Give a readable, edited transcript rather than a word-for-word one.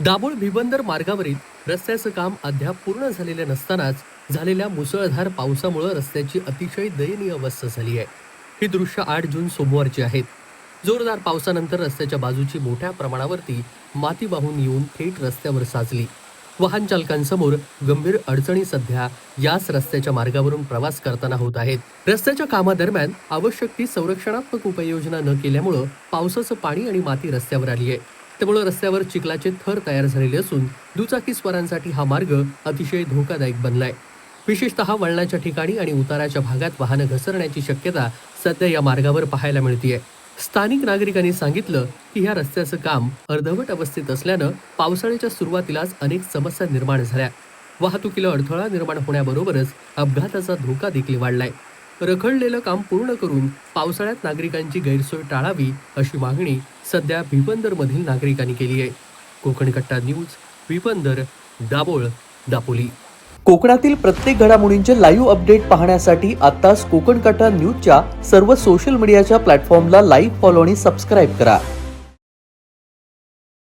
दाभोळ भिबंदर मार्गावरील रस्त्याचं काम अद्याप पूर्ण झालेले नसतानाच झालेल्या मुसळधार पावसामुळे रस्त्याची अतिशय दयनीय अवस्था झाली आहे। ही दृश्य 8 जून सोमवारची आहेत। जोरदार पावसानंतर रस्त्याच्या बाजूची मोठ्या प्रमाणावरती माती वाहून येऊन थेट रस्त्यावर साचली। वाहन चालकांसमोर गंभीर अडचणी सध्या याच रस्त्याच्या मार्गावरून प्रवास करताना होत आहेत। रस्त्याच्या कामादरम्यान आवश्यक ती संरक्षणात्मक उपाययोजना न केल्यामुळे पावसाचं पाणी आणि माती रस्त्यावर आली आहे। त्यामुळे रस्त्यावर चिखलाचे थर तयार झालेले असून दुचाकीस्वारांसाठी हा मार्ग अतिशय धोकादायक बनलाय। विशेषतः वळणाच्या ठिकाणी आणि उताराच्या भागात वाहनं घसरण्याची शक्यता सध्या या मार्गावर पाहायला मिळतेय। स्थानिक नागरिकांनी सांगितलं की या रस्त्याचं काम अर्धवट अवस्थेत असल्यानं पावसाळ्याच्या सुरुवातीलाच अनेक समस्या निर्माण झाल्या। वाहतुकीला अडथळा निर्माण होण्याबरोबरच अपघाताचा धोका देखील वाढलाय। रखडलेलं काम पूर्ण करून पावसाळ्यात नागरिकांची गैरसोय टाळावी अशी मागणी सध्या भिबंदरमधील नागरिकांनी केली आहे। कोकण कट्टा न्यूज, भिबंदर, दाभोळ, दापोली। कोकणातील प्रत्येक घडामोडींचे लाईव्ह अपडेट पाहण्यासाठी आताच कोकण कट्टा न्यूजच्या सर्व सोशल मीडियाच्या प्लॅटफॉर्मला लाईक, फॉलो आणि सबस्क्राईब करा।